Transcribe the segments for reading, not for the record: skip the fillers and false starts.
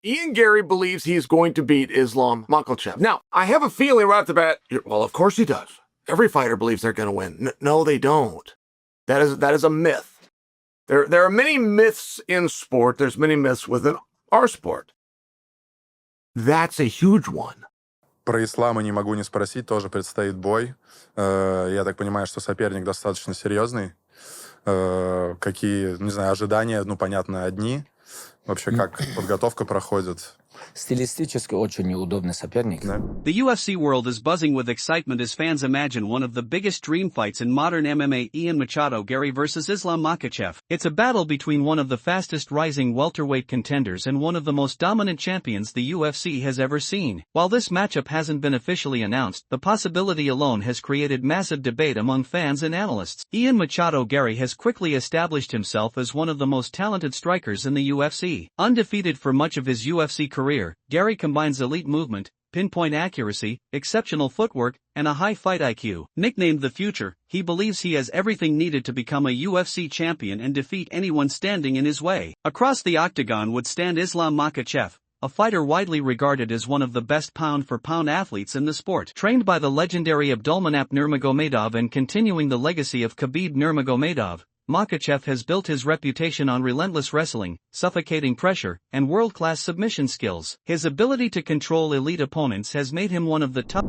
Ian Gary believes he's going to beat Islam Makhachev. Now, I have a feeling right off the bat, well, of course he does. Every fighter believes they're going to win. No, they don't. That is a myth. There are many myths in sport. There's many myths within our sport. That's a huge one. Про Ислама не могу не спросить, тоже предстоит бой. Я так понимаю, что соперник достаточно серьезный. Какие, не знаю, ожидания, ну, понятно, одни. Вообще, как подготовка проходит? Стилистически очень неудобный соперник. The UFC world is buzzing with excitement as fans imagine one of the biggest dream fights in modern MMA: Ian Machado Gary versus Islam Makhachev. It's a battle between one of the fastest rising welterweight contenders and one of the most dominant champions the UFC has ever seen. While this matchup hasn't been officially announced, the possibility alone has created massive debate among fans and analysts. Ian Machado Gary has quickly established himself as one of the most talented strikers in the UFC. Undefeated for much of his UFC career, Gary combines elite movement, pinpoint accuracy, exceptional footwork, and a high fight IQ. Nicknamed the Future, he believes he has everything needed to become a UFC champion and defeat anyone standing in his way. Across the Octagon would stand Islam Makhachev, a fighter widely regarded as one of the best pound-for-pound athletes in the sport. Trained by the legendary Khabib Nurmagomedov and continuing the legacy of Khabib Nurmagomedov, Makhachev has built his reputation on relentless wrestling, suffocating pressure, and world-class submission skills. His ability to control elite opponents has made him one of the top...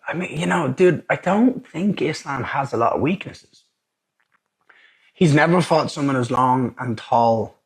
I mean, you know, dude, I don't think Islam has a lot of weaknesses. He's never fought someone as long and tall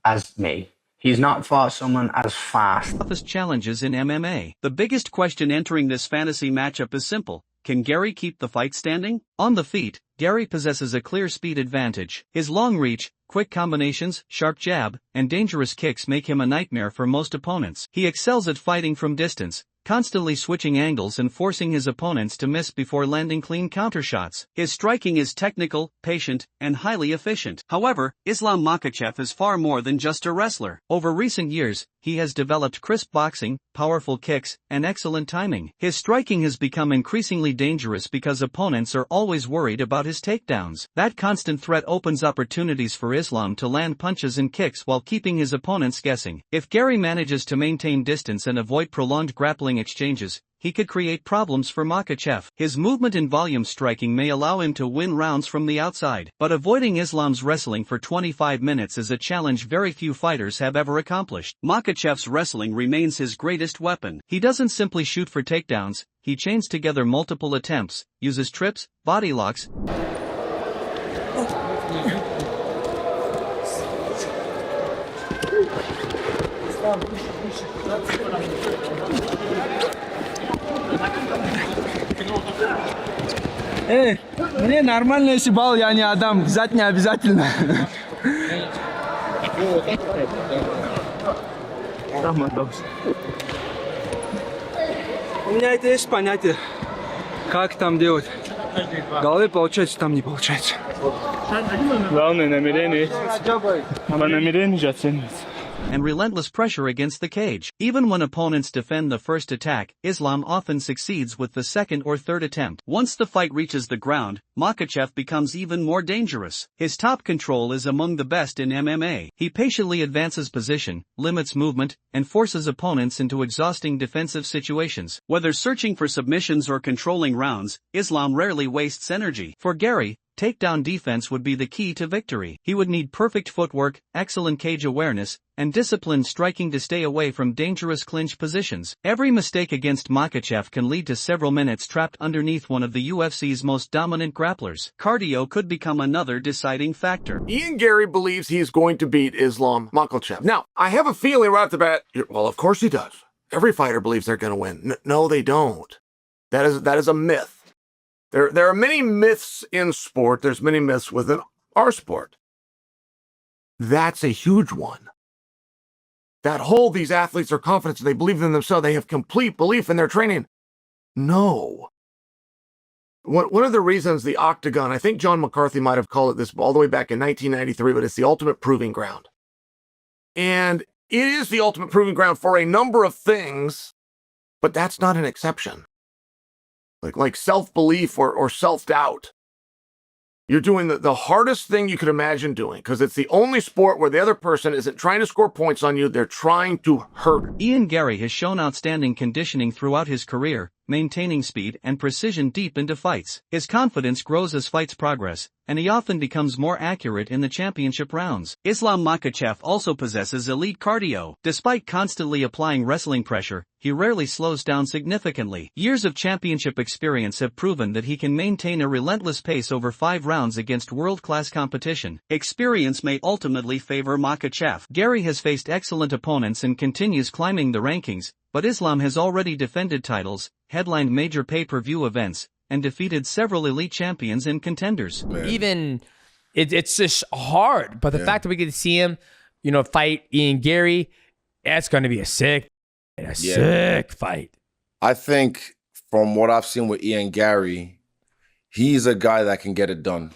as me. He's not fought someone as fast. Toughest challenges in MMA. The biggest question entering this fantasy matchup is simple. Can Gary keep the fight standing? On the feet, Gary possesses a clear speed advantage. His long reach, quick combinations, sharp jab, and dangerous kicks make him a nightmare for most opponents. He excels at fighting from distance, constantly switching angles and forcing his opponents to miss before landing clean countershots. His striking is technical, patient, and highly efficient. However, Islam Makhachev is far more than just a wrestler. Over recent years, he has developed crisp boxing, powerful kicks, and excellent timing. His striking has become increasingly dangerous because opponents are always worried about his takedowns. That constant threat opens opportunities for Islam to land punches and kicks while keeping his opponents guessing. If Gary manages to maintain distance and avoid prolonged grappling exchanges, he could create problems for Makhachev. His movement and volume striking may allow him to win rounds from the outside, but avoiding Islam's wrestling for 25 minutes is a challenge very few fighters have ever accomplished. Makhachev's wrestling remains his greatest weapon. He doesn't simply shoot for takedowns, he chains together multiple attempts, uses trips, body locks, Мне нормально, если балл я не отдам, взять не обязательно. У меня это есть понятие, как там делать. В голове получается, там не получается. Главное намерение, а намерение же оценивается. And relentless pressure against the cage. Even when opponents defend the first attack, Islam often succeeds with the second or third attempt. Once the fight reaches the ground, Makhachev becomes even more dangerous. His top control is among the best in MMA. He patiently advances position, limits movement, and forces opponents into exhausting defensive situations. Whether searching for submissions or controlling rounds, Islam rarely wastes energy. For Gary, takedown defense would be the key to victory. He would need perfect footwork, excellent cage awareness, and disciplined striking to stay away from dangerous clinch positions. Every mistake against Makhachev can lead to several minutes trapped underneath one of the UFC's most dominant grapplers. Cardio could become another deciding factor. Ian Gary believes he's going to beat Islam Makhachev. Now, I have a feeling right off the bat, well, of course he does. Every fighter believes they're going to win. No, they don't. That is a myth. There are many myths in sport. There's many myths within our sport. That's a huge one. That whole these athletes are confident, they believe in themselves, they have complete belief in their training. No. One of the reasons the Octagon, I think John McCarthy might have called it this all the way back in 1993, but it's the ultimate proving ground. And it is the ultimate proving ground for a number of things, but that's not an exception. Like self-belief or self-doubt. You're doing the hardest thing you could imagine doing, because it's the only sport where the other person isn't trying to score points on you, they're trying to hurt. Ian Gary has shown outstanding conditioning throughout his career, maintaining speed and precision deep into fights. His confidence grows as fights progress, and he often becomes more accurate in the championship rounds. Islam Makhachev also possesses elite cardio. Despite constantly applying wrestling pressure, he rarely slows down significantly. Years of championship experience have proven that he can maintain a relentless pace over 5 rounds against world-class competition. Experience may ultimately favor Makhachev. Gary has faced excellent opponents and continues climbing the rankings, but Islam has already defended titles, headlined major pay-per-view events, and defeated several elite champions and contenders. Even, it's just hard, but the fact that we get to see him, fight Ian Gary, that's going to be a sick fight. I think from what I've seen with Ian Gary, he's a guy that can get it done.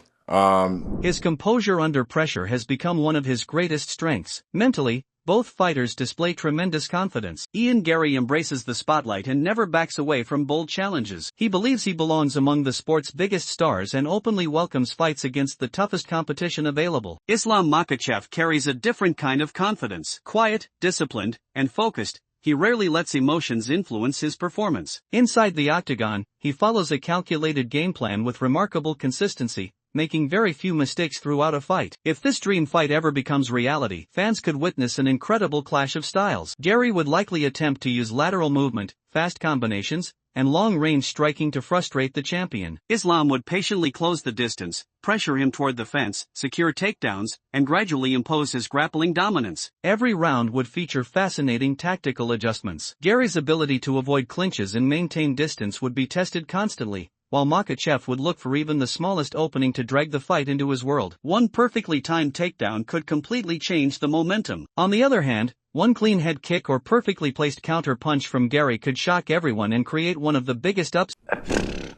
His composure under pressure has become one of his greatest strengths. Mentally, both fighters display tremendous confidence. Ian Gary embraces the spotlight and never backs away from bold challenges. He believes he belongs among the sport's biggest stars and openly welcomes fights against the toughest competition available. Islam Makhachev carries a different kind of confidence. Quiet, disciplined, and focused, he rarely lets emotions influence his performance. Inside the octagon, he follows a calculated game plan with remarkable consistency, making very few mistakes throughout a fight. If this dream fight ever becomes reality, fans could witness an incredible clash of styles. Gary would likely attempt to use lateral movement, fast combinations, and long-range striking to frustrate the champion. Islam would patiently close the distance, pressure him toward the fence, secure takedowns, and gradually impose his grappling dominance. Every round would feature fascinating tactical adjustments. Gary's ability to avoid clinches and maintain distance would be tested constantly, while Makhachev would look for even the smallest opening to drag the fight into his world. One perfectly timed takedown could completely change the momentum. On the other hand, one clean head kick or perfectly placed counter punch from Gary could shock everyone and create one of the biggest ups.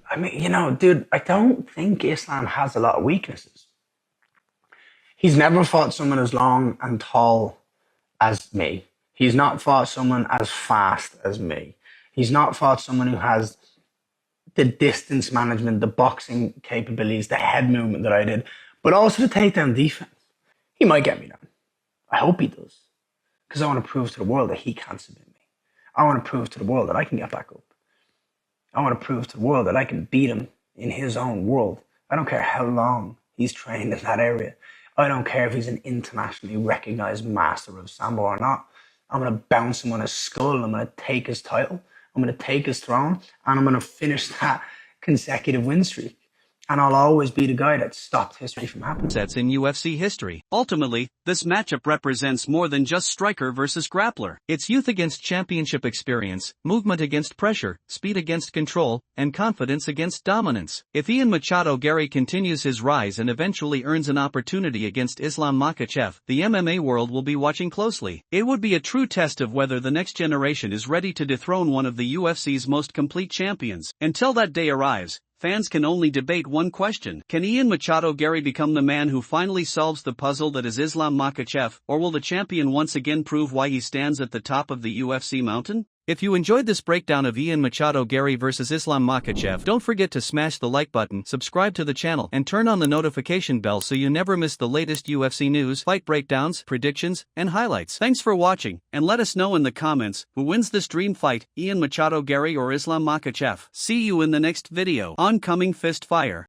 I mean, dude, I don't think Islam has a lot of weaknesses. He's never fought someone as long and tall as me. He's not fought someone as fast as me. He's not fought someone who has the distance management, the boxing capabilities, the head movement that I did, but also the takedown defense. He might get me down. I hope he does. Because I want to prove to the world that he can't submit me. I want to prove to the world that I can get back up. I want to prove to the world that I can beat him in his own world. I don't care how long he's trained in that area. I don't care if he's an internationally recognized master of Sambo or not. I'm going to bounce him on his skull. I'm going to take his title. I'm going to take his throne. And I'm going to finish that consecutive win streak. And I'll always be the guy that stopped history from happening. Sets in UFC history. Ultimately, this matchup represents more than just striker versus grappler. It's youth against championship experience, movement against pressure, speed against control, and confidence against dominance. If Ian Machado Gary continues his rise and eventually earns an opportunity against Islam Makhachev, the MMA world will be watching closely. It would be a true test of whether the next generation is ready to dethrone one of the UFC's most complete champions. Until that day arrives, fans can only debate one question. Can Ian Machado Gary become the man who finally solves the puzzle that is Islam Makhachev, or will the champion once again prove why he stands at the top of the UFC mountain? If you enjoyed this breakdown of Ian Machado Gary versus Islam Makhachev, don't forget to smash the like button, subscribe to the channel, and turn on the notification bell so you never miss the latest UFC news, fight breakdowns, predictions, and highlights. Thanks for watching, and let us know in the comments who wins this dream fight, Ian Machado Gary or Islam Makhachev. See you in the next video. Oncoming fist fire.